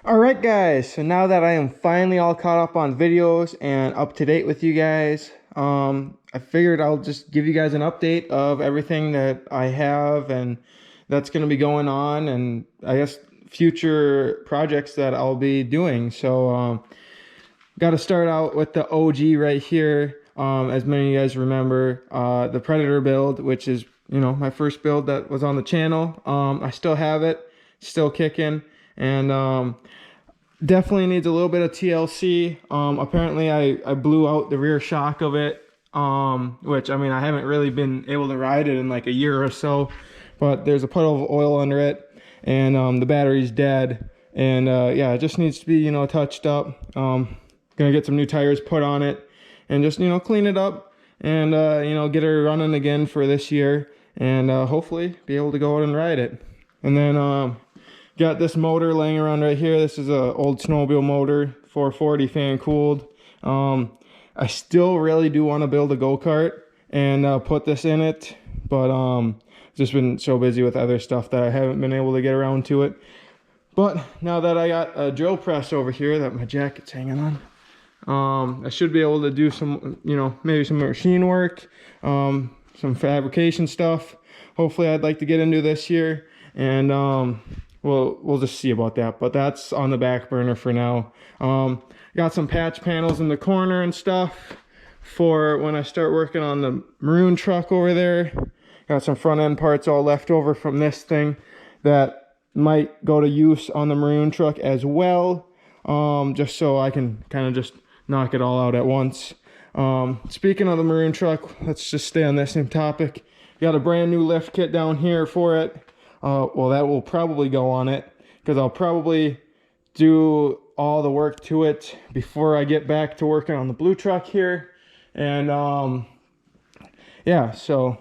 All right, guys. So now that I am finally all caught up on videos and up to date with you guys, I figured I'll just give you guys an update of everything that I have and that's going to be going on, and I guess future projects that I'll be doing. So, got to start out with the OG right here. As many of you guys remember, the Predator build, which is my first build that was on the channel. I still have it, still kicking, and definitely needs a little bit of TLC. Apparently I blew out the rear shock of it, which I mean I haven't really been able to ride it in like a year or so, but there's a puddle of oil under it, and the battery's dead, and yeah, it just needs to be touched up. Gonna get some new tires put on it and just clean it up and get her running again for this year, and hopefully be able to go out and ride it. And then got this motor laying around right here. This is a old snowmobile motor, 440 fan cooled. I still really do want to build a go-kart and put this in it, but just been so busy with other stuff that I haven't been able to get around to it. But now that I got a drill press over here that my jacket's hanging on, I should be able to do some, maybe some machine work, some fabrication stuff. Hopefully I'd like to get into this year, and we'll just see about that, but that's on the back burner for now. Got some patch panels in the corner and stuff for when I start working on the maroon truck over there. Got some front end parts all left over from this thing that might go to use on the maroon truck as well, just so I can kind of just knock it all out at once. Speaking of the maroon truck, let's just stay on this same topic. Got a brand new lift kit down here for it. Well, that will probably go on it because I'll probably do all the work to it before I get back to working on the blue truck here. And yeah, so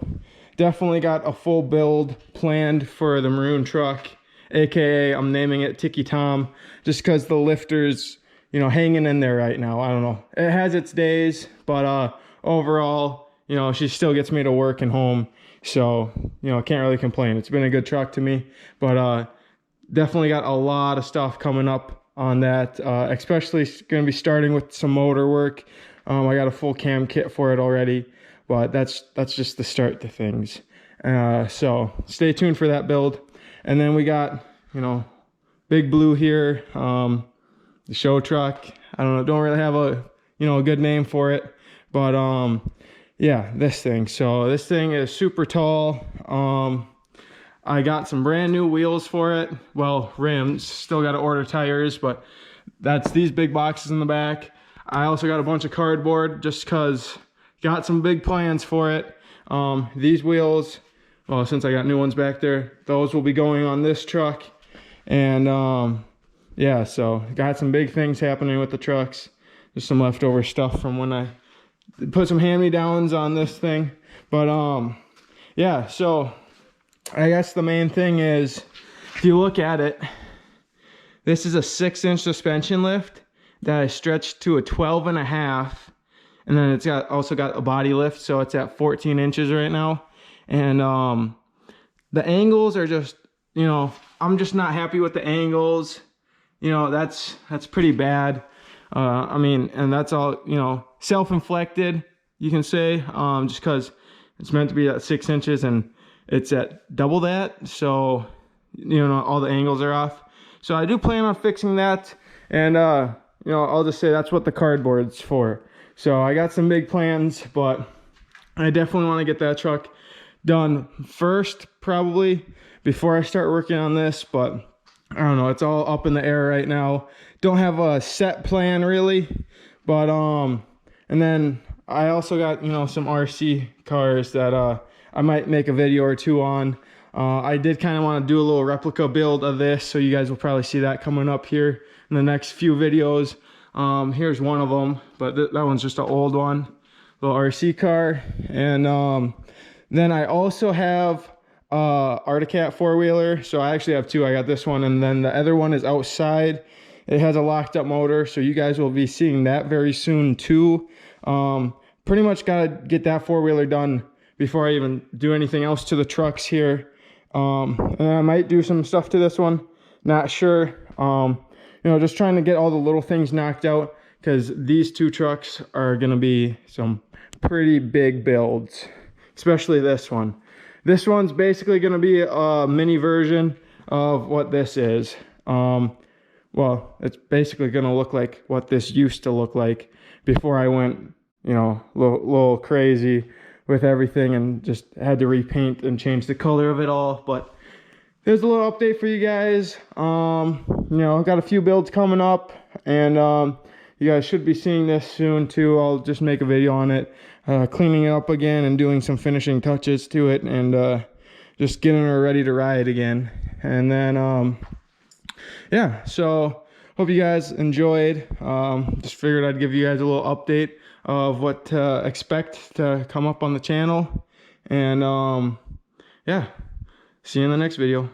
definitely got a full build planned for the maroon truck, aka I'm naming it Tiki Tom, just because the lifter's hanging in there right now. I don't know, it has its days, but overall she still gets me to work and home. So, I can't really complain. It's been a good truck to me, but definitely got a lot of stuff coming up on that, especially going to be starting with some motor work. I got a full cam kit for it already, but that's just the start to things. So stay tuned for that build. And then we got, Big Blue here, the show truck. I don't know, don't really have a, a good name for it, but yeah, this thing. So this thing is super tall. I got some brand new wheels for it. Well, rims. Still got to order tires, but that's these big boxes in the back. I also got a bunch of cardboard just because got some big plans for it. These wheels, well, since I got new ones back there, those will be going on this truck. And yeah, so got some big things happening with the trucks. Just some leftover stuff from when I put some hand-me-downs on this thing. But yeah, so I guess the main thing is, if you look at it, this is a 6-inch suspension lift that I stretched to a 12.5, and then it's also got a body lift, so it's at 14 inches right now. And the angles are just, I'm just not happy with the angles. That's pretty bad. I mean, and that's all, self-inflicted, you can say, just because it's meant to be at 6 inches and it's at double that. So, all the angles are off. So I do plan on fixing that. And, I'll just say that's what the cardboard's for. So I got some big plans, but I definitely want to get that truck done first, probably, before I start working on this. But I don't know, it's all up in the air right now. Don't have a set plan really, but and then I also got some RC cars that I might make a video or two on. I did kind of want to do a little replica build of this, so you guys will probably see that coming up here in the next few videos. Here's one of them, but that one's just an old one, little RC car. And then I also have Arctic Cat four-wheeler. So I actually have two. I got this one, and then the other one is outside. It has a locked up motor, so you guys will be seeing that very soon too. Pretty much got to get that four-wheeler done before I even do anything else to the trucks here. And I might do some stuff to this one, not sure. you know, just trying to get all the little things knocked out, because these two trucks are going to be some pretty big builds, especially this one. This one's basically going to be a mini version of what this is. Well, it's basically going to look like what this used to look like before I went, you know, a little crazy with everything and just had to repaint and change the color of it all. But there's a little update for you guys. You know, I've got a few builds coming up, and you guys should be seeing this soon too. I'll just make a video on it, cleaning it up again and doing some finishing touches to it, and just getting her ready to ride again. And then yeah, so hope you guys enjoyed. Just figured I'd give you guys a little update of what to expect to come up on the channel. And yeah, see you in the next video.